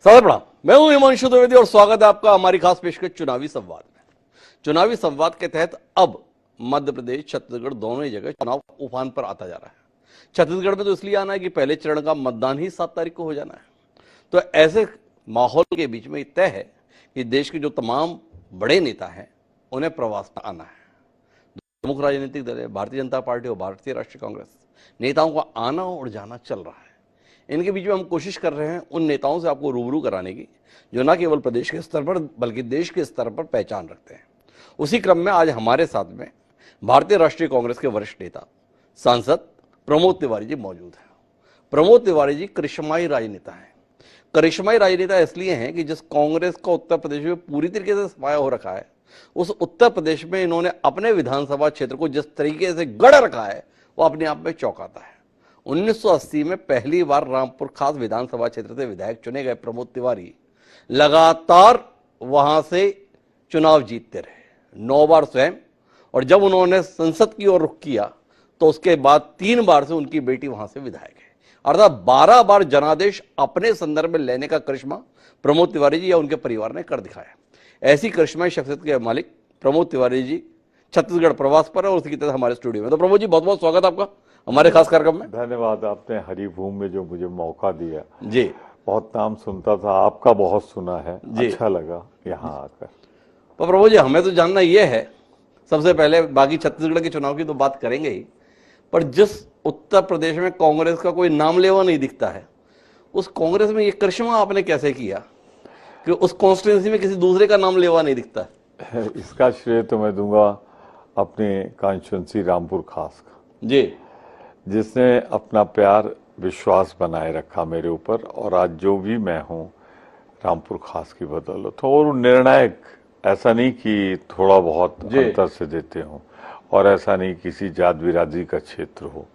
सादर प्रणाम। मैं हूं हिमांशु द्विवेदी और स्वागत है आपका हमारी खास पेशकश चुनावी संवाद में। चुनावी संवाद के तहत अब मध्य प्रदेश छत्तीसगढ़ दोनों ही जगह चुनाव उफान पर आता जा रहा है। छत्तीसगढ़ में तो इसलिए आना है कि पहले चरण का मतदान ही 7 तारीख को हो जाना है। तो ऐसे माहौल के बीच में तय है कि देश के जो तमाम बड़े नेता हैं उन्हें प्रवास पर आना है। प्रमुख राजनीतिक दल है भारतीय जनता पार्टी और भारतीय राष्ट्रीय कांग्रेस, नेताओं का आना और जाना चल रहा है। इनके बीच में हम कोशिश कर रहे हैं उन नेताओं से आपको रूबरू कराने की जो न केवल प्रदेश के स्तर पर बल्कि देश के स्तर पर पहचान रखते हैं। उसी क्रम में आज हमारे साथ में भारतीय राष्ट्रीय कांग्रेस के वरिष्ठ नेता सांसद प्रमोद तिवारी जी मौजूद हैं। प्रमोद तिवारी जी करिश्माई राजनेता हैं। करिश्माई राजनेता इसलिए हैं कि जिस कांग्रेस का उत्तर प्रदेश में पूरी तरीके से सफाया हो रखा है, उस उत्तर प्रदेश में इन्होंने अपने विधानसभा क्षेत्र को जिस तरीके से गढ़ रखा है वो अपने आप में चौंकाता है। 1980 में पहली बार रामपुर खास विधानसभा क्षेत्र से विधायक चुने गए प्रमोद तिवारी लगातार वहां से चुनाव जीतते रहे, 9 बार स्वयं, और जब उन्होंने संसद की ओर रुख किया तो उसके बाद 3 बार से उनकी बेटी वहां से विधायक है। अर्थात 12 बार जनादेश अपने संदर्भ में लेने का करिश्मा प्रमोद तिवारी जी या उनके परिवार ने कर दिखाया। ऐसी करिश्माई शख्सियत के मालिक प्रमोद तिवारी जी छत्तीसगढ़ प्रवास पर है और उसी की तरह हमारे स्टूडियो में। तो प्रमोद जी बहुत बहुत स्वागत आपका हमारे खास कार्यक्रम में। धन्यवाद, आपने हरिभूमि में जो मुझे मौका दिया जी। बहुत नाम सुनता था, आपका बहुत सुना है, अच्छा लगा यहाँ आकर। तो प्रभु जी हमें तो जानना यह है, सबसे पहले बाकी छत्तीसगढ़ के चुनाव की तो बात करेंगे ही, पर जिस उत्तर प्रदेश में कांग्रेस का कोई नाम लेवा नहीं दिखता है, उस कांग्रेस में ये करिश्मा आपने कैसे किया कि उस कॉन्स्टिट्यूंसी में किसी दूसरे का नाम लेवा नहीं दिखता है? इसका श्रेय तो मैं दूंगा अपने कॉन्स्टिट्यूंसी रामपुर खास का जी, जिसने अपना प्यार विश्वास बनाए रखा मेरे ऊपर, और आज जो भी मैं हूँ रामपुर खास की बदौलत। और निर्णायक ऐसा नहीं कि थोड़ा बहुत अंतर से देते हों, और ऐसा नहीं किसी जात बिरादरी का क्षेत्र हो,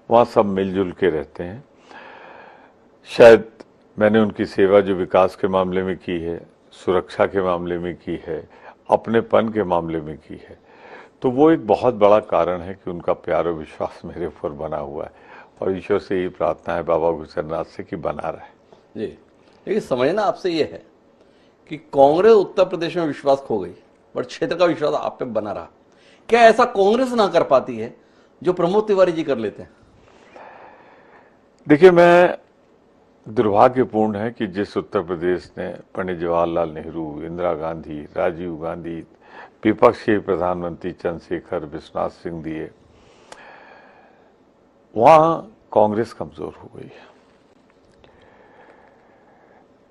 वहाँ सब मिलजुल के रहते हैं। शायद मैंने उनकी सेवा जो विकास के मामले में की है, सुरक्षा के मामले में की है, अपनेपन के मामले में की है, तो वो एक बहुत बड़ा कारण है कि उनका प्यार और विश्वास मेरे ऊपर बना हुआ है। और ईश्वर से यही प्रार्थना है बाबा गुजरनाथ से कि बना रहे। जी, लेकिन समझना आपसे ये है कि कांग्रेस उत्तर प्रदेश में विश्वास खो गई, पर क्षेत्र का विश्वास आप पे बना रहा। क्या ऐसा कांग्रेस ना कर पाती है जो प्रमोद तिवारी जी कर लेते हैं? देखिए, मैं दुर्भाग्यपूर्ण है कि जिस उत्तर प्रदेश ने पंडित जवाहरलाल नेहरू, इंदिरा गांधी, राजीव गांधी, विपक्ष के प्रधानमंत्री चंद्रशेखर, विश्वनाथ सिंह दिए, वहां कांग्रेस कमजोर हो गई है।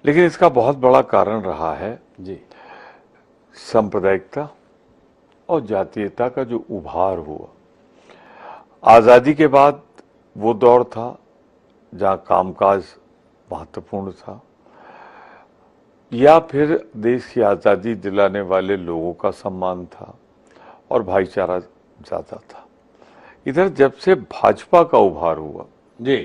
लेकिन इसका बहुत बड़ा कारण रहा है जी, सांप्रदायिकता और जातीयता का जो उभार हुआ। आजादी के बाद वो दौर था जहां कामकाज महत्वपूर्ण था, या फिर देश की आजादी दिलाने वाले लोगों का सम्मान था और भाईचारा ज्यादा था। इधर जब से भाजपा का उभार हुआ जी,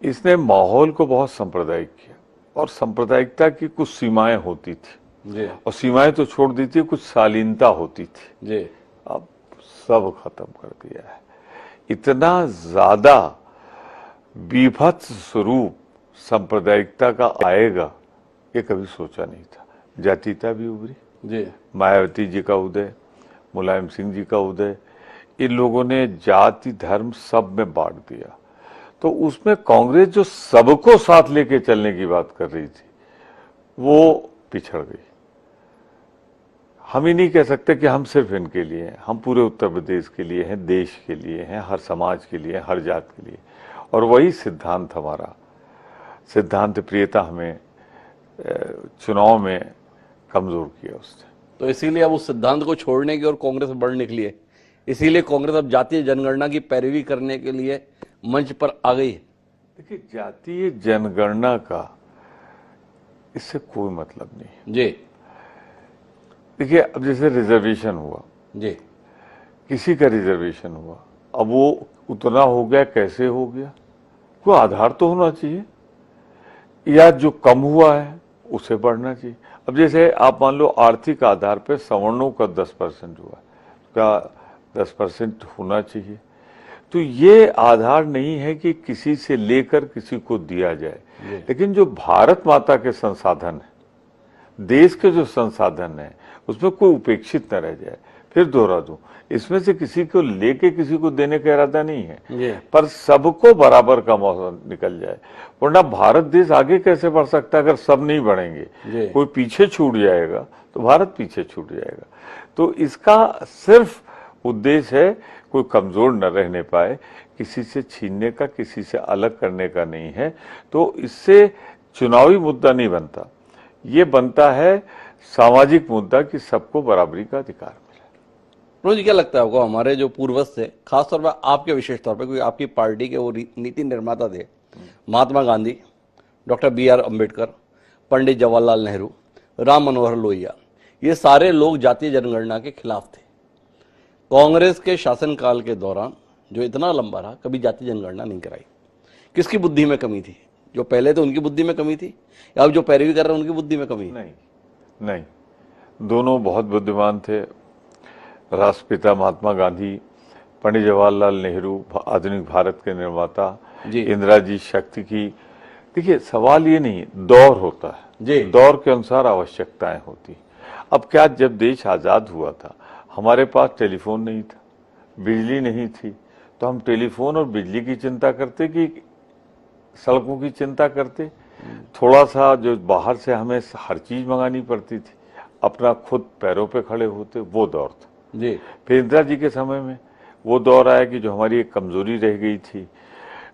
इसने माहौल को बहुत सांप्रदायिक किया, और सांप्रदायिकता की कुछ सीमाएं होती थी जी, और सीमाएं तो छोड़ दी थी, कुछ शालीनता होती थी जी, अब सब खत्म कर दिया है। इतना ज्यादा बीभत्स स्वरूप सांप्रदायिकता का आएगा ये कभी सोचा नहीं था। जातीयता भी उभरी, जी, मायावती जी का उदय, मुलायम सिंह जी का उदय, इन लोगों ने जाति धर्म सब में बांट दिया। तो उसमें कांग्रेस जो सबको साथ लेके चलने की बात कर रही थी वो पिछड़ गई। हम ही नहीं कह सकते कि हम सिर्फ इनके लिए हैं, हम पूरे उत्तर प्रदेश के लिए हैं, देश के लिए हैं, हर समाज के लिए, हर जात के लिए। और वही सिद्धांत हमारा, सिद्धांत प्रियता हमें चुनाव में कमजोर किया उसने। तो इसीलिए अब उस सिद्धांत को छोड़ने की और कांग्रेस बढ़ निकली है। इसीलिए कांग्रेस अब जातीय जनगणना की पैरवी करने के लिए मंच पर आ गई है। देखिए, जातीय जनगणना का इससे कोई मतलब नहीं। जी, देखिए, अब जैसे रिजर्वेशन हुआ, जी, किसी का रिजर्वेशन हुआ, अब वो उतना हो गया, कैसे हो गया, कोई आधार तो होना चाहिए, या जो कम हुआ है उसे बढ़ना चाहिए। अब जैसे आप मान लो आर्थिक आधार पर सवर्णों का 10% हुआ, क्या 10% होना चाहिए? तो ये आधार नहीं है कि किसी से लेकर किसी को दिया जाए, लेकिन जो भारत माता के संसाधन है, देश के जो संसाधन है, उसमें कोई उपेक्षित न रह जाए। फिर दोहरा दूं, इसमें से किसी को लेके किसी को देने का इरादा नहीं है, पर सबको बराबर का मौका निकल जाए। वरना भारत देश आगे कैसे बढ़ सकता है अगर सब नहीं बढ़ेंगे? कोई पीछे छूट जाएगा तो भारत पीछे छूट जाएगा। तो इसका सिर्फ उद्देश्य है कोई कमजोर न रहने पाए, किसी से छीनने का, किसी से अलग करने का नहीं है। तो इससे चुनावी मुद्दा नहीं बनता, ये बनता है सामाजिक मुद्दा कि सबको बराबरी का अधिकार मिले। प्रभु जी, क्या लगता है आपको, हमारे जो पूर्वज थे, खासतौर पर आपके विशेष तौर पर, क्योंकि आपकी पार्टी के वो नीति निर्माता थे, महात्मा गांधी, डॉक्टर B.R. अम्बेडकर, पंडित जवाहरलाल नेहरू, राम मनोहर लोहिया, ये सारे लोग जातीय जनगणना के खिलाफ थे। कांग्रेस के शासनकाल के दौरान जो इतना लंबा रहा, कभी जातीय जनगणना नहीं कराई। किसकी बुद्धि में कमी थी? जो पहले थे उनकी बुद्धि में कमी थी, या अब जो पैरवी कर रहे हैं उनकी बुद्धि में कमी? नहीं, दोनों बहुत बुद्धिमान थे। राष्ट्रपिता महात्मा गांधी, पंडित जवाहरलाल नेहरू, आधुनिक भारत के निर्माता, इंदिरा जी शक्ति की। देखिए, सवाल ये नहीं, दौर होता है, दौर के अनुसार आवश्यकताएं होती। अब क्या, जब देश आजाद हुआ था, हमारे पास टेलीफोन नहीं था, बिजली नहीं थी, तो हम टेलीफोन और बिजली की चिंता करते कि सड़कों की चिंता करते? थोड़ा सा जो बाहर से हमें हर चीज मंगानी पड़ती थी, अपना खुद पैरों पे खड़े होते, वो दौर था। फिर इंदिरा जी के समय में वो दौर आया कि जो हमारी एक कमजोरी रह गई थी,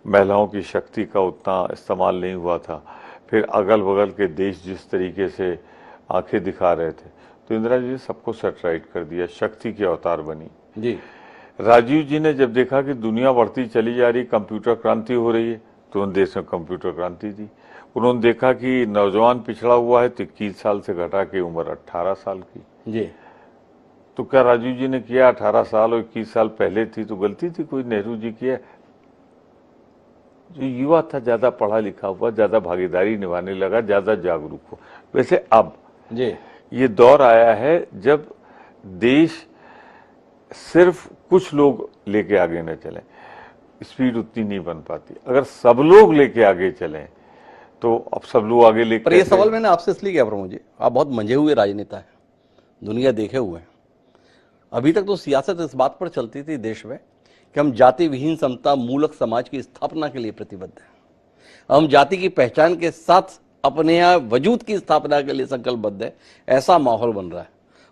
महिलाओं की शक्ति का उतना इस्तेमाल नहीं हुआ था। फिर अगल बगल के देश जिस तरीके से आंखें दिखा रहे थे, तो इंदिरा जी ने सबको सेटराइट कर दिया, शक्ति की अवतार बनी। राजीव जी ने जब देखा कि दुनिया बढ़ती चली जा रही, कंप्यूटर क्रांति हो रही है, तो उन देश में कंप्यूटर क्रांति दी। उन्होंने देखा कि नौजवान पिछड़ा हुआ है, तो 21 साल से घटा के उम्र 18 साल की। तो क्या राजीव जी ने किया? 18 साल और 21 साल पहले थी तो गलती थी कोई? नेहरू जी किया? जो युवा था, ज्यादा पढ़ा लिखा हुआ, ज्यादा भागीदारी निभाने लगा, ज्यादा जागरूक हो। वैसे अब ये दौर आया है जब देश सिर्फ कुछ लोग लेके आगे न चले, स्पीड उतनी नहीं बन पाती। अगर सब लोग लेके आगे चलें तो अब सब लोग आगे लेके। पर ये सवाल मैंने आपसे इसलिए किया प्रमोद जी, आप बहुत मंझे हुए राजनेता हैं, दुनिया देखे हुए हैं। अभी तक तो सियासत इस बात पर चलती थी देश में कि हम जाति विहीन समता मूलक समाज की स्थापना के लिए प्रतिबद्ध हैं, हम जाति की पहचान के साथ अपने यहाँ वजूद की स्थापना के लिए संकल्पबद्ध है। ऐसा माहौल बन रहा है।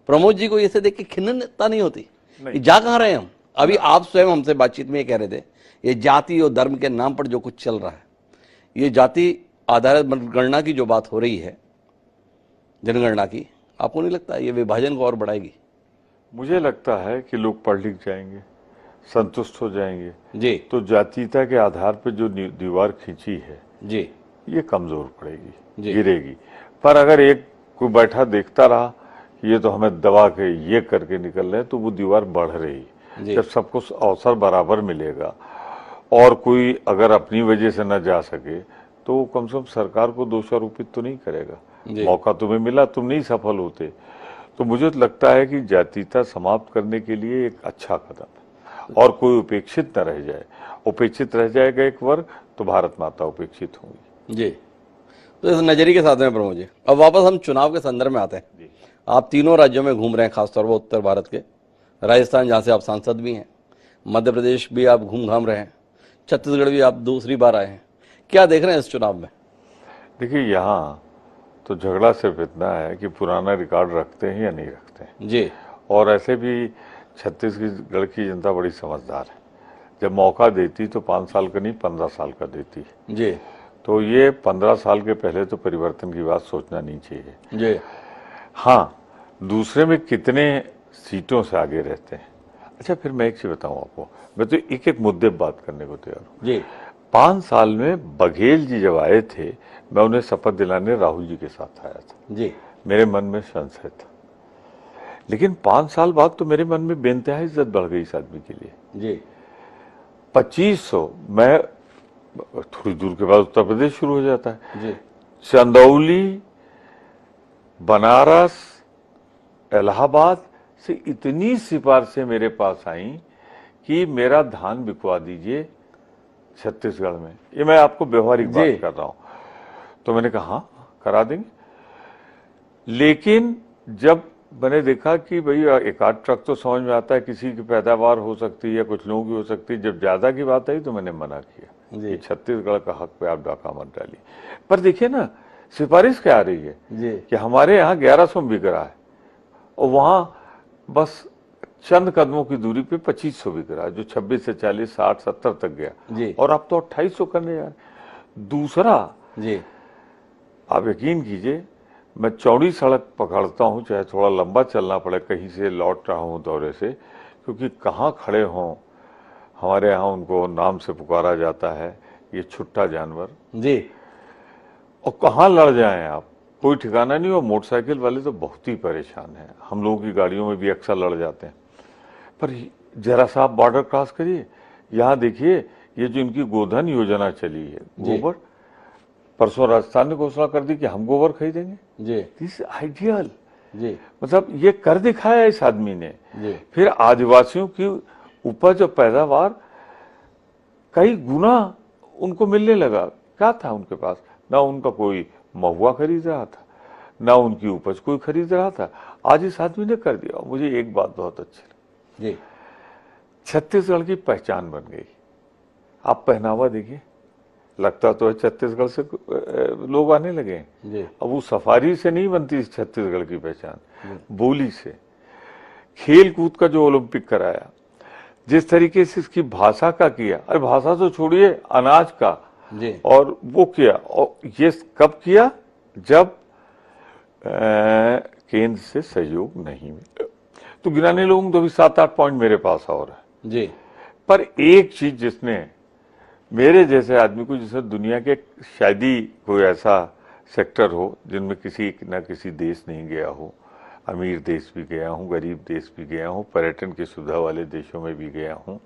प्रमोद जी को इसे देख के खिन्नता नहीं होती कि जा कहाँ रहे हम? अभी आप स्वयं हमसे बातचीत में ये कह रहे थे, ये जाति और धर्म के नाम पर जो कुछ चल रहा है, ये जाति आधारित जनगणना की जो बात हो रही है, जनगणना की, आपको नहीं लगता ये विभाजन को और बढ़ाएगी? मुझे लगता है कि लोग पढ़ लिख जाएंगे, संतुष्ट हो जाएंगे तो जातीयता के आधार पर जो दीवार खींची है ये कमजोर पड़ेगी, गिरेगी। पर अगर एक कोई बैठा देखता रहा कि ये तो हमें दबा के ये करके निकल रहे हैं, तो वो दीवार बढ़ रही। जब सबको अवसर बराबर मिलेगा और कोई अगर अपनी वजह से न जा सके, तो कम से कम सरकार को दोषारोपित तो नहीं करेगा। मौका तुम्हें मिला, तुम नहीं सफल होते। तो मुझे लगता है कि जातीयता समाप्त करने के लिए एक अच्छा कदम है, और कोई उपेक्षित न रह जाए। उपेक्षित रह जाएगा एक वर्ग तो भारत माता उपेक्षित होंगी। तो इस नजरिए के साथ में प्रमोद जी, अब वापस हम चुनाव के संदर्भ में आते हैं। आप तीनों राज्यों में घूम रहे हैं, खासतौर पर उत्तर भारत के, राजस्थान जहाँ से आप सांसद भी हैं, मध्य प्रदेश भी आप घूम घाम रहे हैं, छत्तीसगढ़ भी आप दूसरी बार आए हैं। क्या देख रहे हैं इस चुनाव में? देखिए, यहाँ तो झगड़ा सिर्फ इतना है कि पुराना रिकॉर्ड रखते हैं या नहीं रखते हैं। और ऐसे भी छत्तीसगढ़ की जनता बड़ी समझदार है, जब मौका देती तो 5 साल का नहीं 15 साल का देती। तो ये 15 साल के पहले तो परिवर्तन की बात सोचना नहीं चाहिए। हाँ, दूसरे में कितने सीटों से आगे रहते हैं। अच्छा, फिर मैं एक चीज बताऊं आपको, मैं तो एक एक मुद्दे पर बात करने को तैयार हूँ। 5 साल में बघेल जी जब आए थे, मैं उन्हें शपथ दिलाने राहुल जी के साथ आया था। मेरे मन में संशय था, लेकिन 5 साल बाद तो मेरे मन में बेइंतहा इज्जत बढ़ गई इस आदमी के लिए। 2500, मैं थोड़ी दूर के बाद उत्तर प्रदेश शुरू हो जाता है। चंदौली, बनारस, इलाहाबाद से इतनी सिफारिशें मेरे पास आई कि मेरा धान बिकवा दीजिए छत्तीसगढ़ में। ये मैं आपको व्यवहारिक बात कर रहा हूं। तो मैंने कहा हाँ करा देंगे। लेकिन जब मैंने देखा कि भाई एक आध ट्रक तो समझ में आता है, किसी की पैदावार हो सकती है, कुछ लोगों की हो सकती है, जब ज्यादा की बात आई तो मैंने मना किया जी। कि छत्तीसगढ़ का हक पे आप डाका मत डालिए। पर देखिए ना सिफारिश क्या आ रही है जी। कि हमारे यहाँ 1100 बिक रहा है और वहां बस चंद कदमों की दूरी पे 2500 बिक रहा है, जो 26 से 40, 60, 70 तक गया। जी। और आप तो 2800 करने जा रहे। दूसरा, जी। आप यकीन कीजिए, मैं चौड़ी सड़क पकड़ता हूं, चाहे थोड़ा लंबा चलना पड़े, कहीं से लौट रहा हूं दौरे से, क्योंकि कहाँ खड़े हों, हमारे यहाँ उनको नाम से पुकारा जाता है, ये छुट्टा जानवर। जी। और कहाँ लड़ जाएं आप, कोई ठिकाना नहीं। और मोटरसाइकिल वाले तो बहुत ही परेशान हैं, हम लोगों की गाड़ियों में भी अक्सर लड़ जाते हैं। पर जरा सा आप बॉर्डर क्रॉस करिए, यहाँ देखिए ये जो इनकी गोधन योजना चली है, गोबर, परसों राजस्थान ने घोषणा कर दी कि हम गोबर खरीदेंगे। जी। दिस आइडियल, जी। मतलब ये कर दिखाया इस आदमी ने। जी। फिर आदिवासियों की उपज और पैदावार कई गुना उनको मिलने लगा। क्या था उनके पास, ना उनका कोई महुआ खरीद रहा था, ना उनकी उपज कोई खरीद रहा था। आज इस आदमी ने कर दिया। मुझे एक बात बहुत अच्छी लगी, जी। छत्तीसगढ़ की पहचान बन गई। आप पहनावा देखिए, लगता तो है छत्तीसगढ़ से लोग आने लगे। जी। अब वो सफारी से नहीं बनती छत्तीसगढ़ की पहचान, बोली से। खेल कूद का जो ओलंपिक कराया, जिस तरीके से इसकी भाषा का किया, अरे भाषा तो छोड़िए, अनाज का जी। और वो किया। और ये कब किया, जब केंद्र से सहयोग नहीं मिला। तो गिराने लोगों तो भी 7-8 पॉइंट मेरे पास और है जी। पर एक चीज जिसने मेरे जैसे आदमी को, जैसे दुनिया के शायद ही कोई ऐसा सेक्टर हो जिनमें किसी न किसी देश नहीं गया हो। अमीर देश भी गया हूँ, गरीब देश भी गया हूँ, पर्यटन की सुविधा वाले देशों में भी गया हूँ,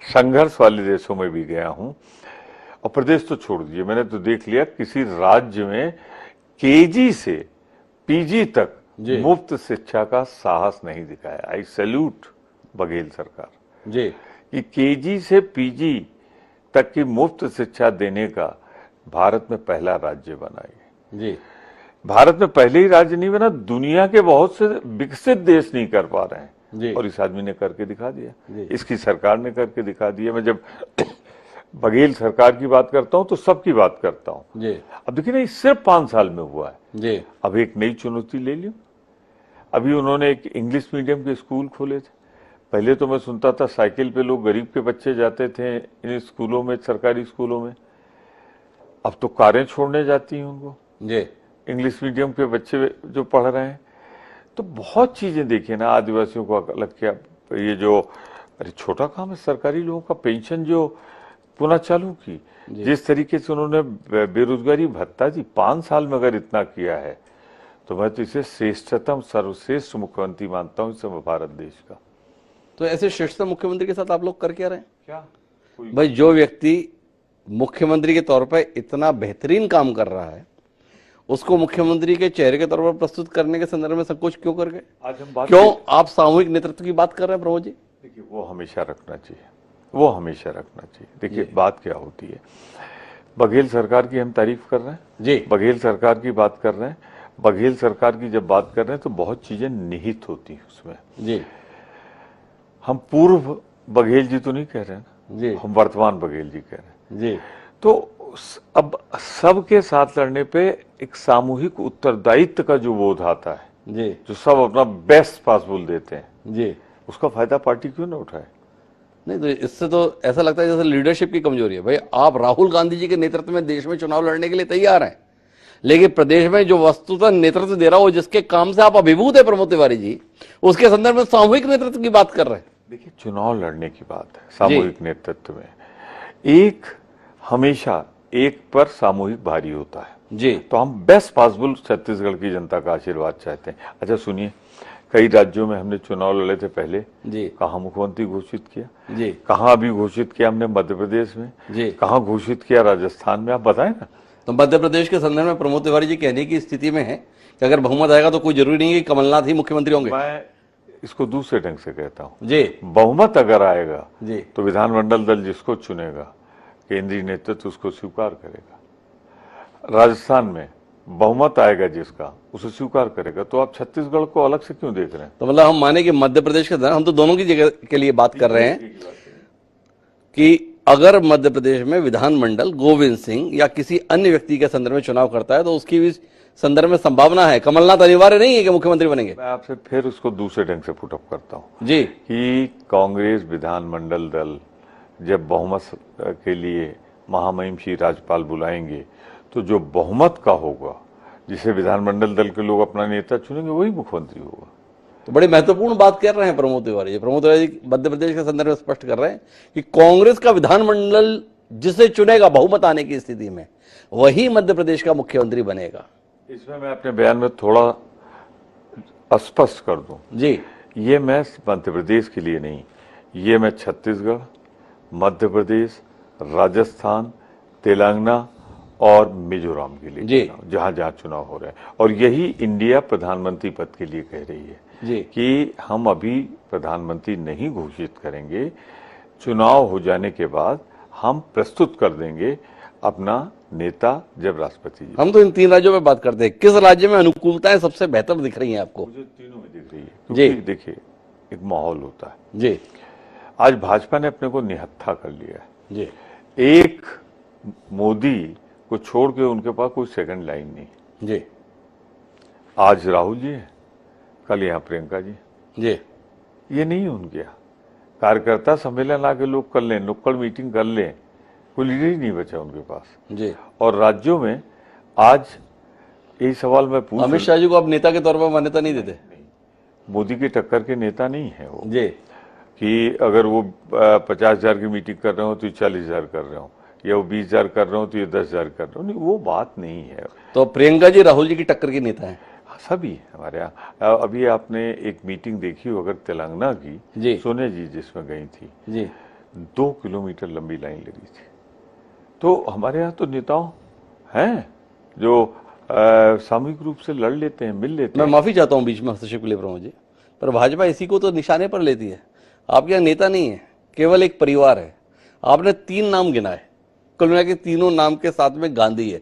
संघर्ष वाले देशों में भी गया हूँ। और प्रदेश तो छोड़ दीजिए, मैंने तो देख लिया किसी राज्य में केजी से पीजी तक मुफ्त शिक्षा का साहस नहीं दिखाया। आई सैल्यूट बघेल सरकार जी। कि केजी से पीजी तक की मुफ्त शिक्षा देने का भारत में पहला राज्य बना है। जी। भारत में पहले ही राज्य नहीं बना, दुनिया के बहुत से विकसित देश नहीं कर पा रहे हैं। जी। और इस आदमी ने करके दिखा दिया, जी। इसकी सरकार ने करके दिखा दिया। मैं जब बघेल सरकार की बात करता हूं तो सबकी बात करता हूं। जी। अब देखिए ना, ये सिर्फ 5 साल में हुआ है। जी। अब एक नई चुनौती ले ली। अभी उन्होंने एक इंग्लिश मीडियम के स्कूल खोले थे। पहले तो मैं सुनता था साइकिल पे लोग, गरीब के बच्चे जाते थे इन स्कूलों में, सरकारी स्कूलों में। अब तो कारें छोड़ने जाती हैं उनको, जी। इंग्लिश मीडियम के बच्चे जो पढ़ रहे हैं। तो बहुत चीजें देखिए ना, आदिवासियों को अलग किया। ये जो अरे छोटा काम है, सरकारी लोगों का पेंशन जो पुनः चालू की, जिस तरीके से उन्होंने बेरोजगारी भत्ता दी, 5 साल में अगर इतना किया है तो मैं तो इसे श्रेष्ठतम सर्वश्रेष्ठ मुख्यमंत्री मानता हूं इस भारत देश का। तो ऐसे श्रेष्ठतम मुख्यमंत्री के साथ आप लोग कर क्या रहे हैं? क्या भाई, जो व्यक्ति मुख्यमंत्री के तौर पर इतना बेहतरीन काम कर रहा है, उसको मुख्यमंत्री के चेहरे के तौर पर प्रस्तुत करने के संदर्भ में संकोच क्यों कर गए? आज हम बात क्यों आप सामूहिक नेतृत्व की बात कर रहे हैं प्रमोद जी? देखिए, वो हमेशा रखना चाहिए, वो हमेशा रखना चाहिए। देखिए बात क्या होती है, बघेल सरकार की हम तारीफ कर रहे हैं जी। बघेल सरकार की बात कर रहे हैं। बघेल सरकार की जब बात कर रहे हैं तो बहुत चीजें निहित होती हैं उसमें। जी। हम पूर्व बघेल जी तो नहीं कह रहे हैं जी। हम वर्तमान बघेल जी कह रहे हैं। जी। तो अब सबके साथ लड़ने पे एक सामूहिक उत्तरदायित्व का जो बोध आता है, जी। जो सब अपना बेस्ट पॉसिबल देते हैं, जी। उसका फायदा पार्टी क्यों ना उठाए? नहीं, तो इससे तो ऐसा लगता है जैसे लीडरशिप की कमजोरी है। भाई, आप राहुल गांधी जी के नेतृत्व में देश में चुनाव लड़ने के लिए तैयार हैं, लेकिन प्रदेश में जो वस्तुतः नेतृत्व दे रहा हो, जिसके काम से आप अभिभूत है प्रमोद तिवारी जी, उसके संदर्भ में सामूहिक नेतृत्व की बात कर रहे हैं। देखिए, चुनाव लड़ने की बात है सामूहिक नेतृत्व में, एक हमेशा एक पर सामूहिक भारी होता है। जी। तो हम बेस्ट पॉसिबल छत्तीसगढ़ की जनता का आशीर्वाद चाहते हैं। अच्छा सुनिए, कई राज्यों में हमने चुनाव लड़े थे पहले। जी। कहाँ मुख्यमंत्री घोषित किया? जी। कहाँ अभी घोषित किया हमने मध्य प्रदेश में? जी। कहाँ घोषित किया राजस्थान में? आप बताएं ना। तो मध्य प्रदेश के संदर्भ में प्रमोद तिवारी जी कहने की स्थिति में है कि अगर बहुमत आएगा तो कोई जरूरी नहीं है कि कमलनाथ ही मुख्यमंत्री होंगे। मैं इसको दूसरे ढंग से कहता हूँ, जी। बहुमत अगर आएगा जी। तो विधानमंडल दल जिसको चुनेगा, केंद्रीय नेतृत्व उसको स्वीकार करेगा। राजस्थान में बहुमत आएगा जिसका, उसे स्वीकार करेगा। तो आप छत्तीसगढ़ को अलग से क्यों देख रहे हैं? तो मतलब हम माने कि मध्य प्रदेश के, हम तो दोनों की जगह के लिए बात कर रहे हैं कि अगर मध्य प्रदेश में विधानमंडल गोविंद सिंह या किसी अन्य व्यक्ति के संदर्भ में चुनाव करता है तो उसकी भी संदर्भ में संभावना है, कमलनाथ अनिवार्य नहीं है कि मुख्यमंत्री बनेंगे। मैं आपसे फिर उसको दूसरे ढंग से पुटअप करता हूं जी, कि कांग्रेस विधानमंडल दल जब बहुमत के लिए महामहिम श्री राज्यपाल बुलाएंगे तो जो बहुमत का होगा, जिसे विधानमंडल दल के लोग अपना नेता चुनेंगे, वही मुख्यमंत्री होगा। तो बड़ी महत्वपूर्ण बात कर रहे हैं प्रमोद तिवारी जी। प्रमोद तिवारी जी मध्य प्रदेश के संदर्भ में स्पष्ट कर रहे हैं कि कांग्रेस का विधानमंडल जिसे चुनेगा बहुमत आने की स्थिति में, वही मध्य प्रदेश का मुख्यमंत्री बनेगा। इसमें मैं अपने बयान में थोड़ा स्पष्ट कर दूं, जी, ये मैं मध्य प्रदेश के लिए नहीं, ये मैं छत्तीसगढ़, मध्य प्रदेश, राजस्थान, तेलंगाना और मिजोरम के लिए जी, कह रहा हूं, जहां जहां चुनाव हो रहे हैं। और यही इंडिया प्रधानमंत्री पद के लिए कह रही है जी, कि हम अभी प्रधानमंत्री नहीं घोषित करेंगे, चुनाव हो जाने के बाद हम प्रस्तुत कर देंगे अपना नेता जब राष्ट्रपति जी। हम तो इन 3 राज्यों में बात करते हैं, किस राज्य में अनुकूलताएं सबसे बेहतर दिख रही हैं आपको? मुझे तीनों में दिख रही है, जी। क्योंकि देखिए एक माहौल होता है। जी, आज भाजपा ने अपने को निहत्था कर लिया है। जी, एक मोदी को छोड़ के उनके पास कोई सेकंड लाइन नहीं। जी, आज राहुल जी है, कल यहाँ प्रियंका जी। जी, ये नहीं हो गया। कार्यकर्ता सम्मेलन आके लोग कर लें, नुक्कड़ मीटिंग कर लें, कोई लीडर ही नहीं बचा उनके पास। जी। और राज्यों में आज यही सवाल मैं पूछ, अमित शाह जी को आप नेता के तौर पर मान्यता नहीं देते? मोदी की टक्कर के नेता नहीं है वो, जी, कि अगर वो 50,000 की मीटिंग कर रहे हो तो 40,000 कर रहे हो, या वो 20,000 कर रहे हो तो ये 10,000 कर रहे हो, नहीं, वो बात नहीं है। तो प्रियंका जी राहुल जी की टक्कर की नेता है? सभी हमारे यहाँ। अभी आपने एक मीटिंग देखी हो अगर तेलंगाना की, जी, सोनिया जी जिसमें गई थी, जी, 2 किलोमीटर लंबी लाइन लगी थी। तो हमारे यहाँ तो नेताओं हैं जो सामूहिक रूप से लड़ लेते हैं, मिल लेते मैं हैं। माफी चाहता हूं बीच में हस्तक्षेप के लिए प्रमोद जी, पर भाजपा इसी को तो निशाने पर लेती है। आपके यहाँ नेता नहीं है, केवल एक परिवार है। आपने 3 नाम गिनाए, कुल मिला के तीनों नाम के साथ में गांधी है।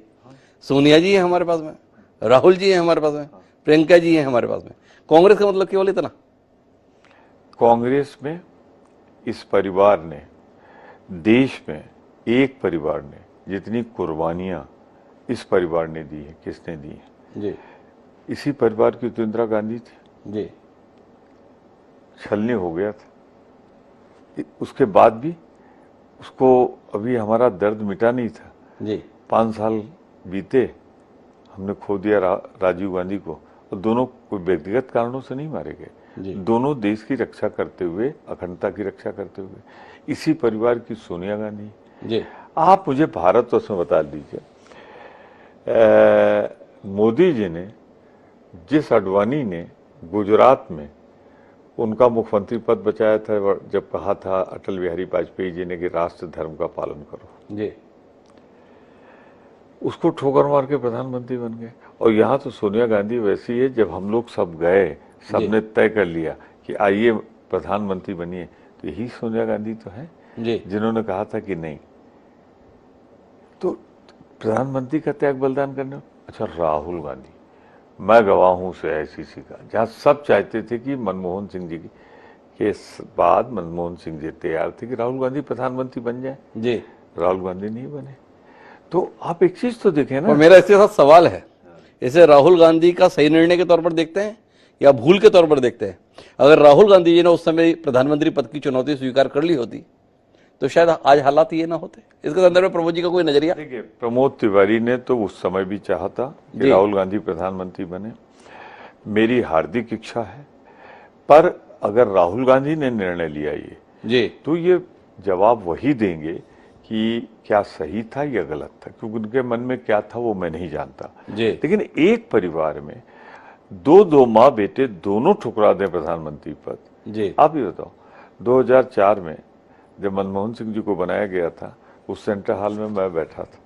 सोनिया जी है हमारे पास में, राहुल जी है हमारे पास में, प्रियंका जी है हमारे पास में। कांग्रेस का मतलब केवल इतना? कांग्रेस में इस परिवार ने, देश में एक परिवार ने जितनी कुर्बानियां इस परिवार ने दी है, किसने दी है? जी, इसी परिवार की तो इंदिरा गांधी थी। जी, छलनी हो गया था, उसके बाद भी उसको अभी हमारा दर्द मिटा नहीं था। जी, 5 साल बीते, हमने खो दिया राजीव गांधी को, और दोनों कोई व्यक्तिगत कारणों से नहीं मारे जी। गए, दोनों देश की रक्षा करते हुए, अखंडता की रक्षा करते हुए। इसी परिवार की सोनिया गांधी। जी, आप मुझे भारतवर्ष में बता दीजिए, मोदी जी ने, जिस अडवाणी ने गुजरात में उनका मुख्यमंत्री पद बचाया था, जब कहा था अटल बिहारी वाजपेयी जी ने कि राष्ट्र धर्म का पालन करो, जी, उसको ठोकर मार के प्रधानमंत्री बन गए। और यहाँ तो सोनिया गांधी वैसी है, जब हम लोग सब गए, सबने तय कर लिया कि आइए प्रधानमंत्री बनिए, तो यही सोनिया गांधी तो है जी, जिन्होंने कहा था कि नहीं। तो प्रधानमंत्री का त्याग बलिदान करने। अच्छा, राहुल गांधी, मैं गवाह हूं उस AICC का, जहां सब चाहते थे कि मनमोहन सिंह जी के बाद मनमोहन सिंह जी तैयार थे कि राहुल गांधी प्रधानमंत्री बन जाए। जी। राहुल गांधी नहीं बने। तो आप एक चीज तो देखें ना, और मेरा इसके साथ सवाल है, इसे राहुल गांधी का सही निर्णय के तौर पर देखते हैं या भूल के तौर पर देखते हैं? अगर राहुल गांधी जी ने उस समय प्रधानमंत्री पद की चुनौती स्वीकार कर ली होती तो शायद आज हालात ये ना होते। इसके संदर्भ में प्रमोद जी का कोई नजरिया? देखिए, प्रमोद तिवारी ने तो उस समय भी चाहा था कि राहुल गांधी प्रधानमंत्री बने। मेरी हार्दिक इच्छा है, पर अगर राहुल गांधी ने निर्णय लिया ये, जी, तो ये जवाब वही देंगे कि क्या सही था या गलत था, क्योंकि उनके मन में क्या था वो मैं नहीं जानता। जी, लेकिन एक परिवार में दो माँ बेटे दोनों ठुकरा दें प्रधानमंत्री पद। जी, आप ही बताओ, 2004 में जब मनमोहन सिंह जी को बनाया गया था, उस सेंट्रल हॉल में मैं बैठा था,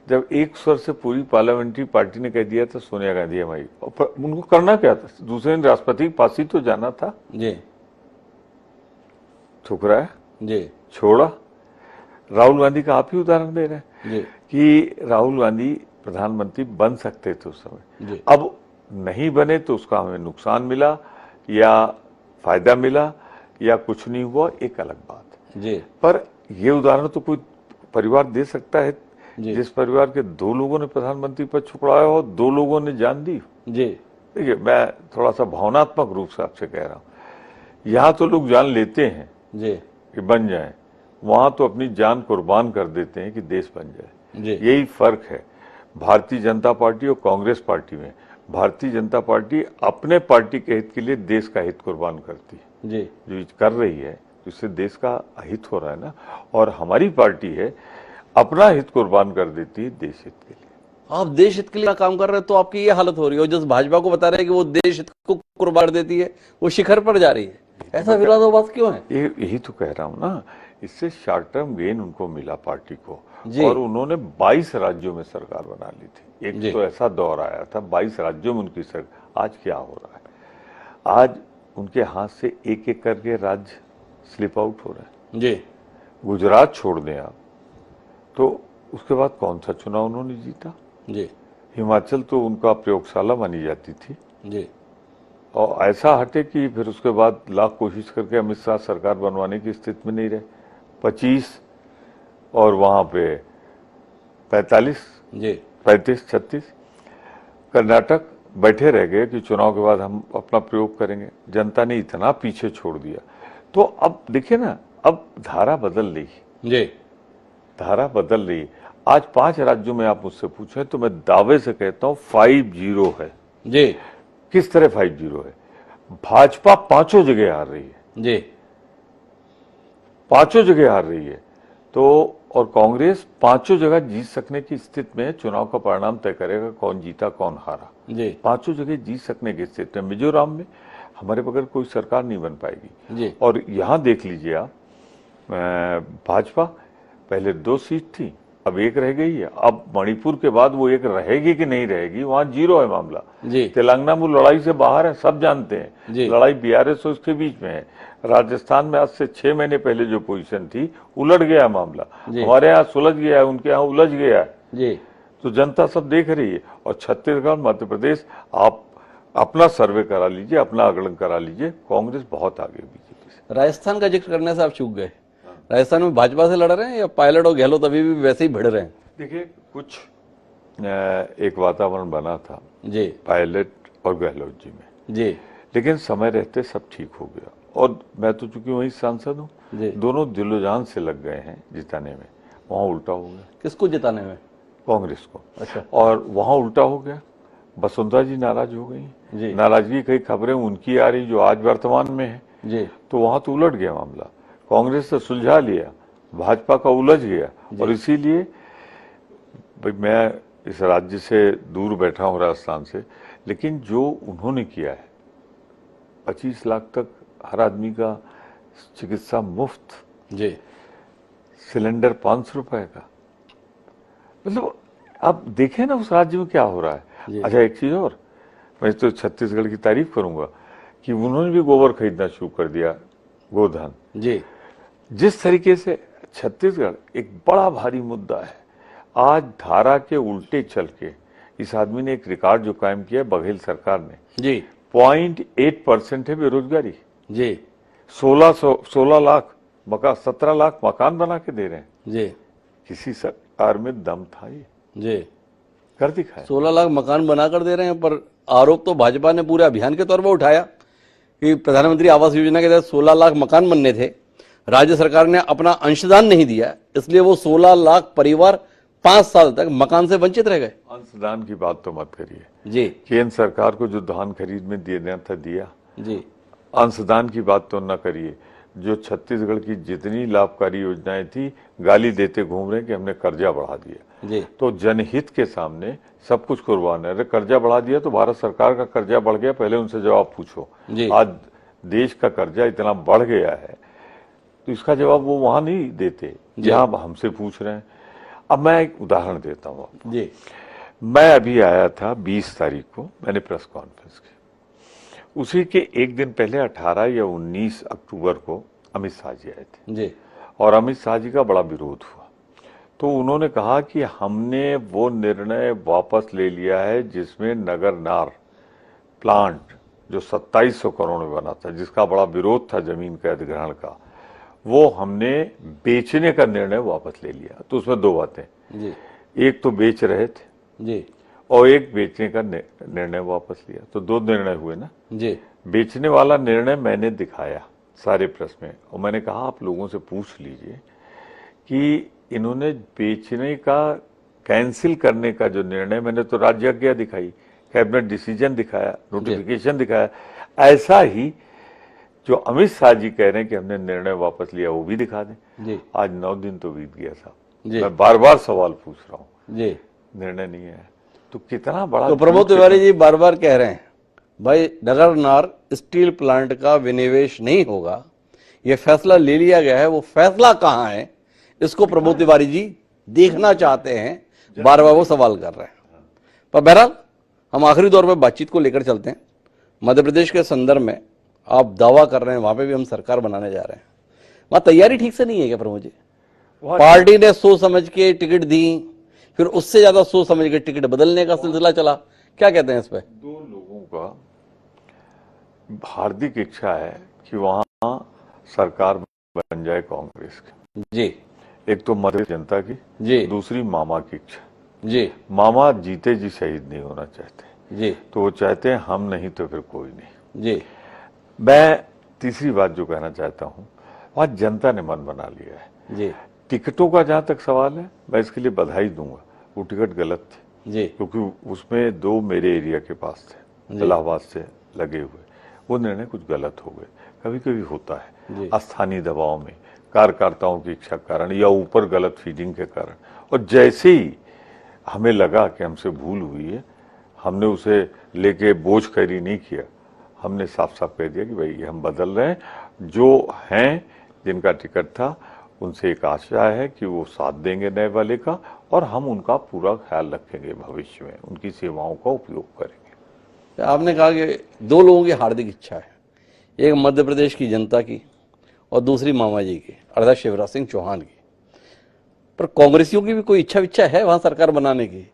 जब एक स्वर से पूरी पार्लियामेंट्री पार्टी ने कह दिया था सोनिया गांधी हमारी, और उनको करना क्या था? दूसरे दिन राष्ट्रपति के पास ही तो जाना था। जी, ठुकराया, जी, छोड़ा। राहुल गांधी का आप ही उदाहरण दे रहे हैं जी, कि राहुल गांधी प्रधानमंत्री बन सकते थे उस समय। जी। अब नहीं बने तो उसका हमें नुकसान मिला या फायदा मिला या कुछ नहीं हुआ, एक अलग बात है। जी। पर ये उदाहरण तो कोई परिवार दे सकता है जी। जिस परिवार के 2 लोगों ने प्रधानमंत्री पद छुड़ाया हो, 2 लोगों ने जान दी। जी। देखिए, मैं थोड़ा सा भावनात्मक रूप से आपसे कह रहा हूं, यहां तो लोग जान लेते हैं जी। कि बन जाएं, वहां तो अपनी जान कुर्बान कर देते हैं कि देश बन जाए। जी। यही फर्क है भारतीय जनता पार्टी और कांग्रेस पार्टी में। भारतीय जनता पार्टी अपने पार्टी के हित के लिए देश का हित कुर्बान करती है, जी। जो कर रही है, इससे देश का हित हो रहा है ना। और हमारी पार्टी है अपना हित कुर्बान कर देती है देश हित के लिए। आप देश हित के लिए काम कर रहे हैं तो आपकी ये हालत हो रही है, और जिस भाजपा को बता रहे हैं कि वो देश हित को कुर्बान कर देती है, वो शिखर पर जा रही है। ऐसा विरोधाभास क्यों है? यही तो कह रहा हूं ना, इससे शॉर्ट टर्म गेन उनको मिला पार्टी को। जी। और उन्होंने 22 राज्यों में सरकार बना ली थी। जी। एक तो ऐसा दौर आया था 22 राज्यों में उनकी सरकार। आज क्या हो रहा है? आज उनके हाथ से एक एक करके राज्य स्लिप आउट हो रहे हैं। जी। गुजरात छोड़ दें आप, तो उसके बाद कौन सा चुनाव उन्होंने जीता? जी। हिमाचल तो उनका प्रयोगशाला मानी जाती थी, जी। और ऐसा हटे कि फिर उसके बाद लाख कोशिश करके अमित शाह सरकार बनवाने की स्थिति में नहीं रहे। 25 और वहां पे 45, जी। 35, 36। कर्नाटक बैठे रह गए कि चुनाव के बाद हम अपना प्रयोग करेंगे। जनता ने इतना पीछे छोड़ दिया। तो अब देखिए ना, अब धारा बदल रही, जी। धारा बदल रही। आज 5 राज्यों में आप मुझसे पूछें तो मैं दावे से कहता हूं 5-0 है। जी। किस तरह 5-0 है? भाजपा 5 जगह हार रही है। जी। 5 जगह हार रही है। तो और कांग्रेस 5 जगह जीत सकने की स्थिति में है। चुनाव का परिणाम तय करेगा कौन जीता कौन हारा। जी। 5 जगह जीत सकने की स्थिति में। मिजोरम में हमारे बगैर कोई सरकार नहीं बन पाएगी। जी। और यहां देख लीजिए आप, भाजपा पहले 2 सीट थी, अब 1 रह गई है। अब मणिपुर के बाद वो 1 रहेगी कि नहीं रहेगी, वहां 0 है मामला। जी। तेलंगाना में लड़ाई से बाहर है, सब जानते हैं। जी। लड़ाई बीआरएस और उसके बीच में है। राजस्थान में आज से 6 महीने पहले जो पोजीशन थी, उलट गया मामला। जी। हमारे यहाँ सुलझ गया है, उनके यहाँ उलझ गया है। जी। तो जनता सब देख रही है। और छत्तीसगढ़, मध्य प्रदेश, आप अपना सर्वे करा लीजिए, अपना आकलन करा लीजिए, कांग्रेस बहुत आगे बीजेपी से। राजस्थान का जिक्र करने से आप चूक गए। राजस्थान में भाजपा से लड़ रहे हैं या पायलट और गहलोत अभी भी वैसे ही भिड़ रहे हैं? देखिए, कुछ एक वातावरण बना था जी। पायलट और गहलोत जी में, जी। लेकिन समय रहते सब ठीक हो गया। और मैं तो चूंकि वही सांसद हूँ, जी। दोनों दिलो जान से लग गए हैं जिताने में। वहां उल्टा हो गया। किसको जिताने में? कांग्रेस को। अच्छा। और वहां उल्टा हो गया, वसुंधरा जी नाराज हो गई। जी। नाराजगी कई खबरें उनकी आ रही जो आज वर्तमान में है। जी। तो वहां तो उलट गया मामला। कांग्रेस से सुलझा लिया, भाजपा का उलझ गया। और इसीलिए भाई मैं इस राज्य से दूर बैठा हूं, राजस्थान से, लेकिन जो उन्होंने किया है, 25 लाख तक हर आदमी का चिकित्सा मुफ्त, जी। सिलेंडर 500 रुपए का, मतलब आप देखें ना उस राज्य में क्या हो रहा जी। है। अच्छा, एक चीज और, मैं तो छत्तीसगढ़ की तारीफ करूंगा कि उन्होंने भी गोबर खरीदना शुरू कर दिया, गोधन। जी। जिस तरीके से छत्तीसगढ़ एक बड़ा भारी मुद्दा है, आज धारा के उल्टे चल के इस आदमी ने एक रिकॉर्ड जो कायम किया है, बघेल सरकार ने। जी। 0.8% है बेरोजगारी। जी। 16 लाख मकान, 17 लाख मकान बना के दे रहे हैं। जी। किसी सरकार में दम था, ये जी। कर दिखाया। 16 लाख मकान बनाकर दे रहे हैं, पर आरोप तो भाजपा ने पूरे अभियान के तौर पर उठाया कि प्रधानमंत्री आवास योजना के तहत 16 लाख मकान बनने थे, राज्य सरकार ने अपना अंशदान नहीं दिया, इसलिए वो 16 लाख परिवार 5 साल तक मकान से वंचित रह गए। अंशदान की बात तो मत करिए जी। केंद्र सरकार को जो धान खरीद में देना था दिया। जी। अंशदान की बात तो न करिए। जो छत्तीसगढ़ की जितनी लाभकारी योजनाएं थी, गाली देते घूम रहे कि हमने कर्जा बढ़ा दिया। जी। तो जनहित के सामने सब कुछ कुर्बान है। अरे कर्जा बढ़ा दिया तो भारत सरकार का कर्जा बढ़ गया, पहले उनसे जवाब पूछो। जी। आज देश का कर्जा इतना बढ़ गया है तो इसका जवाब वो वहां नहीं देते जहां हमसे पूछ रहे हैं। अब मैं एक उदाहरण देता हूं आपको। जी। मैं अभी आया था 20 तारीख को, मैंने प्रेस कॉन्फ्रेंस की। उसी के एक दिन पहले 18 या 19 अक्टूबर को अमित शाह जी आए थे। जी। और अमित शाह जी का बड़ा विरोध हुआ। तो उन्होंने कहा कि हमने वो निर्णय वापस ले लिया है जिसमें नगरनार प्लांट जो 2700 करोड़ में बना था, जिसका बड़ा विरोध था जमीन के अधिग्रहण का, वो हमने बेचने का निर्णय वापस ले लिया। तो उसमें दो बातें, जी एक तो बेच रहे थे जी और एक बेचने का निर्णय वापस लिया, तो दो निर्णय हुए ना। जी बेचने वाला निर्णय मैंने दिखाया सारे प्रेस में, और मैंने कहा आप लोगों से पूछ लीजिए कि इन्होंने बेचने का कैंसिल करने का जो निर्णय, मैंने तो राज्याज्ञा दिखाई, कैबिनेट डिसीजन दिखाया, नोटिफिकेशन दिखाया। ऐसा ही जो अमित शाह जी कह रहे हैं कि हमने निर्णय वापस लिया, वो भी दिखा दें। जी आज 9 दिन तो बीत गया साहब, जी मैं बार बार सवाल पूछ रहा हूँ, जी। निर्णय नहीं है। तो कितना बड़ा तो प्रमोद तिवारी जी बार बार कह रहे हैं भाई नगरनार स्टील प्लांट का विनिवेश नहीं होगा, ये फैसला ले लिया गया है, वो फैसला कहाँ है इसको प्रमोद तिवारी जी देखना चाहते हैं, बार बार वो सवाल कर रहे हैं। पर बहरहाल हम आखिरी दौर पर बातचीत को लेकर चलते हैं। मध्य प्रदेश के संदर्भ में आप दावा कर रहे हैं वहां पे भी हम सरकार बनाने जा रहे हैं, वहां तैयारी ठीक से नहीं है क्या प्रमोद जी? पार्टी ने सोच समझ के टिकट दी, फिर उससे ज्यादा सोच समझ के टिकट बदलने का सिलसिला चला, क्या कहते हैं इस पे? दो लोगों का हार्दिक इच्छा है कि वहां सरकार बन जाए कांग्रेस की। जी एक तो मध्य जनता की, जी दूसरी मामा की इच्छा। जी मामा जीते जी शहीद नहीं होना चाहते, जी तो वो चाहते हैं हम नहीं तो फिर कोई नहीं। जी मैं तीसरी बात जो कहना चाहता हूँ, वहां जनता ने मन बना लिया है। जी टिकटों का जहां तक सवाल है, मैं इसके लिए बधाई दूंगा, वो टिकट गलत थे, जी क्योंकि उसमें दो मेरे एरिया के पास थे, इलाहाबाद से लगे हुए, वो निर्णय कुछ गलत हो गए। कभी कभी होता जी। है स्थानीय दबाव में, कार्यकर्ताओं की इच्छा के कारण या ऊपर गलत फीडिंग के कारण, और जैसे ही हमें लगा कि हमसे भूल हुई है, हमने उसे लेके बोझ कैरी नहीं किया, हमने साफ साफ कह दिया कि भाई ये हम बदल रहे हैं, जो हैं जिनका टिकट था उनसे एक आशा है कि वो साथ देंगे नए वाले का, और हम उनका पूरा ख्याल रखेंगे, भविष्य में उनकी सेवाओं का उपयोग करेंगे। आपने कहा कि दो लोगों की हार्दिक इच्छा है, एक मध्य प्रदेश की जनता की और दूसरी मामा जी की अर्थात शिवराज सिंह चौहान की। पर कांग्रेसियों की भी कोई इच्छा है वहां सरकार बनाने की?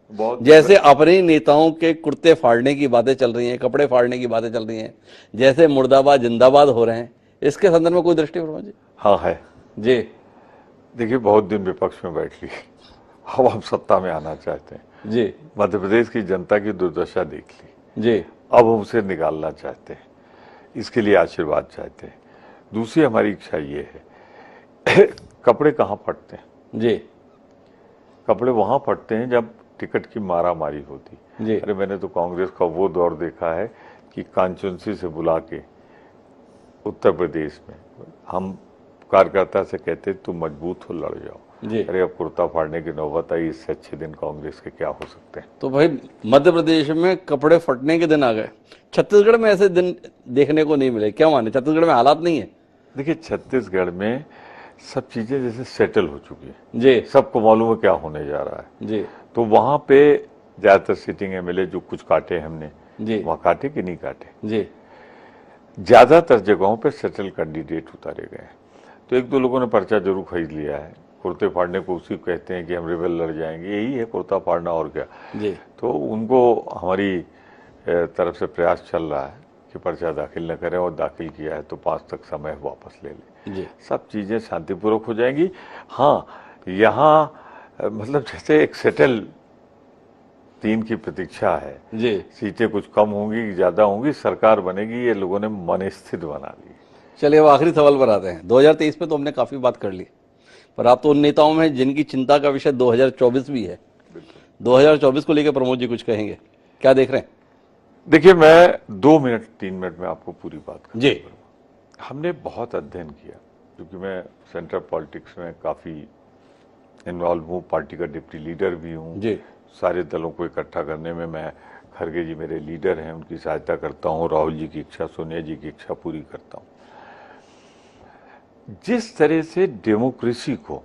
जैसे अपने नेताओं के कुर्ते फाड़ने की बातें चल रही हैं, कपड़े फाड़ने की बातें चल रही हैं, जैसे मुर्दाबाद जिंदाबाद हो रहे हैं, इसके संदर्भ में कोई दृष्टि प्रमोद जी? हाँ है जी। देखिए, बहुत दिन विपक्ष में बैठ लिए, अब हम सत्ता में आना चाहते हैं जी मध्य प्रदेश की जनता की दुर्दशा देख ली, जी अब हम उसे निकालना चाहते हैं, इसके लिए आशीर्वाद चाहते हैं। दूसरी हमारी इच्छा ये है कपड़े कहाँ फटते हैं? जी कपड़े वहां फटते हैं जब टिकट की मारामारी होती। जी अरे मैंने तो कांग्रेस का वो दौर देखा है कि कांचुंसी से बुला के उत्तर प्रदेश में हम कार्यकर्ता से कहते तुम मजबूत हो, लड़ जाओ। जी। अरे अब कुर्ता फाड़ने की नौबत आई, इससे अच्छे दिन कांग्रेस के क्या हो सकते हैं? तो भाई मध्य प्रदेश में कपड़े फटने के दिन आ गए, छत्तीसगढ़ में ऐसे दिन देखने को नहीं मिले, क्या माने छत्तीसगढ़ में हालात नहीं है? देखिए, छत्तीसगढ़ में सब चीजें जैसे सेटल हो चुकी है, जी सबको मालूम है क्या होने जा रहा है। जी तो वहां पे ज्यादातर सिटिंग एमएलए जो कुछ काटे हमने, जी वहां काटे कि नहीं काटे? जी ज्यादातर जगहों पे सेटल कैंडिडेट उतारे गए। तो एक दो लोगों ने पर्चा जरूर खरीद लिया है, कुर्ते फाड़ने को उसी को कहते हैं कि हम रेबल लड़ जाएंगे, यही है कुर्ता फाड़ना और क्या। जी तो उनको हमारी तरफ से प्रयास चल रहा है कि पर्चा दाखिल न करें, और दाखिल किया है तो 5 तक समय वापस ले लें, जी सब चीजें शांतिपूर्वक हो जाएंगी। हाँ, यहाँ मतलब जैसे एक सेटल 3 की प्रतीक्षा है, जी। सीटें कुछ कम होंगी कि ज्यादा होंगी, सरकार बनेगी, ये लोगों ने मन स्थिर बना ली। चलिए अब आखिरी सवाल पर आते हैं। 2023 पे तो हमने काफी बात कर ली, पर आप तो उन नेताओं में जिनकी चिंता का विषय 2024 भी है। 2024 को लेकर प्रमोद जी कुछ कहेंगे, क्या देख रहे हैं? देखिए, मैं 2 मिनट 3 मिनट में आपको पूरी बात जी। करूंगा। हमने बहुत अध्ययन किया, क्योंकि मैं सेंट्रल पॉलिटिक्स में काफी इन्वॉल्व हूँ, पार्टी का डिप्टी लीडर भी हूँ। जी सारे दलों को इकट्ठा करने में मैं, खड़गे जी मेरे लीडर हैं, उनकी सहायता करता हूँ, राहुल जी की इच्छा, सोनिया जी की इच्छा पूरी करता हूँ। जिस तरह से डेमोक्रेसी को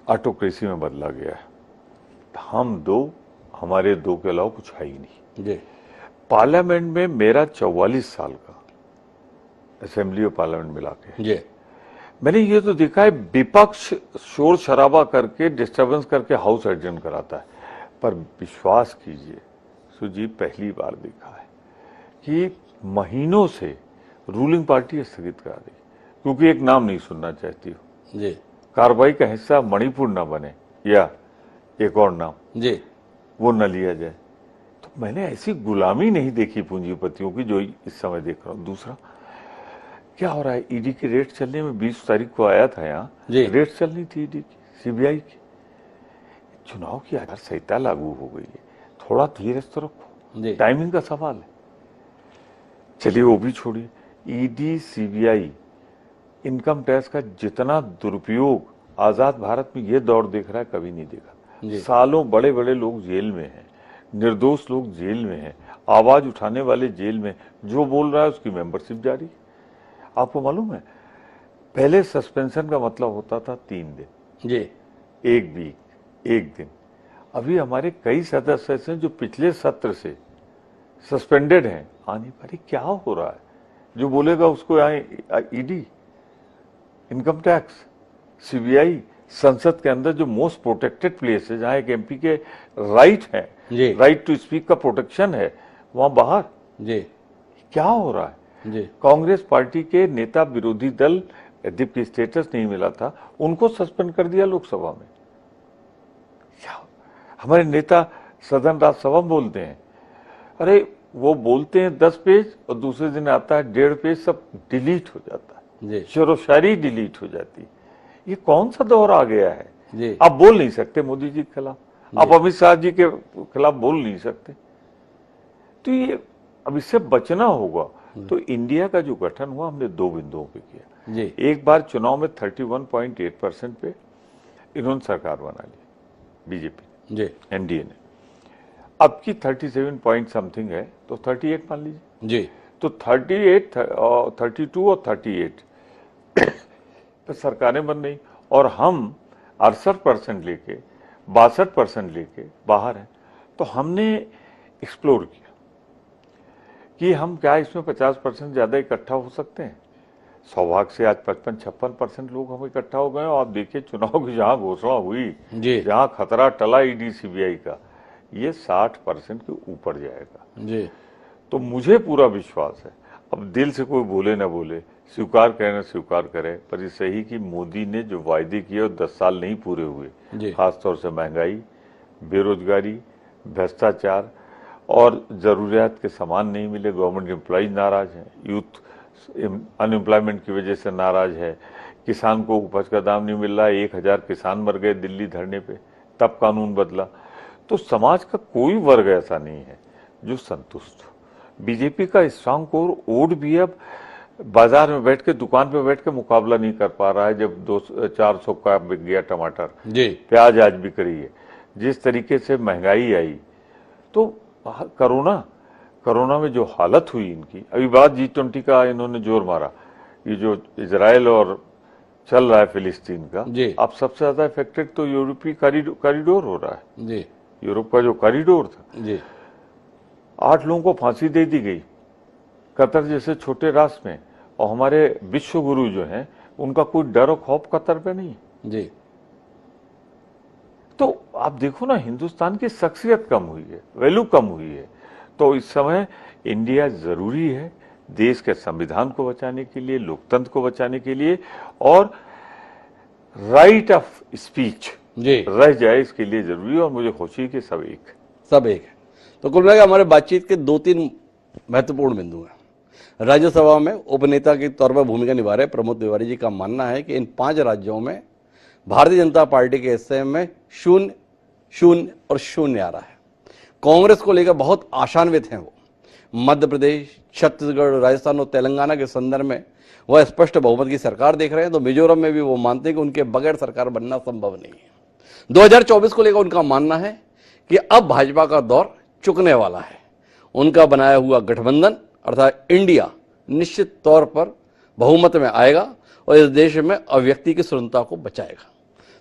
ऑटोक्रेसी में बदला गया है, हम दो, हमारे दो के अलावा कुछ है ही नहीं। जी पार्लियामेंट में मेरा 44 साल का, असेंबली और पार्लियामेंट मिला के, जी मैंने ये तो देखा है विपक्ष शोर शराबा करके डिस्टरबेंस करके हाउस एडजर्न कराता है, पर विश्वास कीजिए सुजीत, पहली बार देखा है कि महीनों से रूलिंग पार्टी स्थगित करा दी क्योंकि एक नाम नहीं सुनना चाहती हो जी कार्रवाई का हिस्सा मणिपुर ना बने या एक और नाम जी वो न लिया जाए। तो मैंने ऐसी गुलामी नहीं देखी पूंजीपतियों की जो इस समय देख रहा हूं। दूसरा क्या हो रहा है, ईडी की रेड चलने में 20 तारीख को आया था यहाँ, जी। रेड चलनी थी ईडी की, सीबीआई की। चुनाव की आचार संहिता लागू हो गई है, थोड़ा धीरज तो रखो, जी टाइमिंग का सवाल है। चलिए वो भी छोड़िए, ईडी सीबीआई इनकम टैक्स का जितना दुरुपयोग आजाद भारत में ये दौर देख रहा है कभी नहीं देखा। जी। सालों बड़े बड़े लोग जेल में हैं, निर्दोष लोग जेल में हैं, आवाज उठाने वाले जेल में, जो बोल रहा है उसकी मेंबरशिप जारी है। आपको मालूम है पहले सस्पेंशन का मतलब होता था 3 दिन, जी 1 वीक, 1 दिन। अभी हमारे कई सदस्य हैं जो पिछले सत्र से सस्पेंडेड हैं, आने पर क्या हो रहा है, जो बोलेगा उसको आए ईडी, इनकम टैक्स, सीबीआई, संसद के अंदर जो मोस्ट प्रोटेक्टेड प्लेस है जहां एक एमपी के राइट है, जी राइट टू स्पीक का प्रोटेक्शन है, वहां बाहर जी क्या हो रहा है। जी कांग्रेस पार्टी के नेता विरोधी दल जबकि स्टेटस नहीं मिला था उनको सस्पेंड कर दिया लोकसभा में। क्या हमारे नेता सदन राज्यसभा में बोलते हैं, अरे वो बोलते हैं 10 पेज और दूसरे दिन आता है 1.5 पेज, सब डिलीट हो जाता है, जी शेरो शायरी डिलीट हो जाती है। ये कौन सा दौर आ गया है। जी आप बोल नहीं सकते मोदी जी के खिलाफ, आप अमित शाह जी के खिलाफ बोल नहीं सकते। तो ये अब इससे बचना होगा। तो इंडिया का जो गठन हुआ हमने 2 बिंदुओं पे किया। जी एक बार चुनाव में 31.8% पे इन्होंने सरकार बना ली बीजेपी जी एनडीए ने, अब की 37 पॉइंट समथिंग है तो 38 मान लीजिए। जी तो 38 और 32 और 38 तो सरकारें बन रही और हम 68% लेके 62% लेके बाहर हैं। तो हमने एक्सप्लोर किया कि हम क्या इसमें 50% ज्यादा इकट्ठा हो सकते हैं। सौभाग्य से आज 55-56% लोग हम इकट्ठा हो गए और आप देखिए चुनाव की जहां घोषणा हुई, जी जहां खतरा टला ईडी सीबीआई का, ये 60% के ऊपर जाएगा। जी तो मुझे पूरा विश्वास है, अब दिल से कोई बोले ना बोले, स्वीकार करे ना स्वीकार करे, पर ये सही कि मोदी ने जो वायदे किए वो 10 साल नहीं पूरे हुए। जी खासतौर से महंगाई, बेरोजगारी, भ्रष्टाचार और जरूरियात के सामान नहीं मिले, गवर्नमेंट एम्प्लॉयज नाराज हैं, यूथ अनएम्प्लॉयमेंट की वजह से नाराज है, किसान को उपज का दाम नहीं मिल रहा, 1000 किसान मर गए दिल्ली धरने पे, तब कानून बदला। तो समाज का कोई वर्ग ऐसा नहीं है जो संतुष्ट हो। बीजेपी का स्ट्रांग कोर वोट भी अब बाजार में बैठ के, दुकान पे बैठ के मुकाबला नहीं कर पा रहा है। जब 200-400 का बिक गया टमाटर, जी प्याज आज बिक रही है, जिस तरीके से महंगाई आई, तो कोरोना में जो हालत हुई इनकी, अभी बात G20 का इन्होंने जोर मारा, ये जो इजराइल और चल रहा है फिलिस्तीन का, जी अब सबसे ज्यादा इफेक्टेड तो यूरोपीय कॉरिडोर हो रहा है। जी यूरोप का जो कॉरिडोर था, जी 8 लोगों को फांसी दे दी गई कतर जैसे छोटे राष्ट्र में, और हमारे विश्व गुरु जो हैं उनका कोई डर और खौफ कतर पे नहीं है। जी तो आप देखो ना, हिंदुस्तान की शख्सियत कम हुई है, वैल्यू कम हुई है। तो इस समय इंडिया जरूरी है देश के संविधान को बचाने के लिए, लोकतंत्र को बचाने के लिए, और राइट ऑफ स्पीच जी रह जाए इसके लिए जरूरी है। और मुझे खुशी है कि सब एक है। तो कुल मिलाकर हमारे बातचीत के 2-3 महत्वपूर्ण बिंदु हैं। राज्यसभा में उपनेता के तौर पर भूमिका निभा रहे प्रमोद तिवारी जी का मानना है कि इन 5 राज्यों में भारतीय जनता पार्टी के हिस्से में 0, 0 और 0 आ रहा है। कांग्रेस को लेकर बहुत आशान्वित हैं वो। मध्य प्रदेश, छत्तीसगढ़, राजस्थान और तेलंगाना के संदर्भ में वह स्पष्ट बहुमत की सरकार देख रहे हैं। तो मिजोरम में भी वो मानते हैं कि उनके बगैर सरकार बनना संभव नहीं है। 2024 को लेकर उनका मानना है कि अब भाजपा का दौर चुकने वाला है। उनका बनाया हुआ गठबंधन अर्थात इंडिया निश्चित तौर पर बहुमत में आएगा और इस देश में अव्यक्ति की स्वतंत्रता को बचाएगा।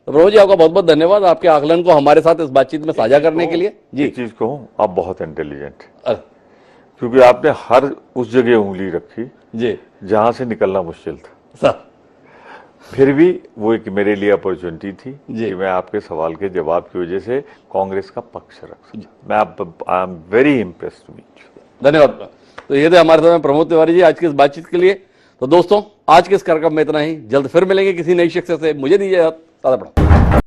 तो प्रभु जी, आपका बहुत बहुत धन्यवाद आपके आकलन को हमारे साथ इस बातचीत में साझा करने के लिए। जी, एक चीज कहूं, आप बहुत इंटेलिजेंट, क्योंकि आपने हर उस जगह उंगली रखी जी जहां से निकलना मुश्किल था। सर फिर भी वो एक मेरे लिए अपॉर्चुनिटी थी जी। कि मैं आपके सवाल के जवाब की वजह से कांग्रेस का पक्ष रख सका। मैं I am very impressed to meet you. धन्यवाद। तो ये थे हमारे साथ प्रमोद तिवारी जी आज की इस बातचीत के लिए। तो दोस्तों आज के इस कार्यक्रम में इतना ही, जल्द फिर मिलेंगे किसी नई शख्सियत से। मुझे दीजिए इजाजत।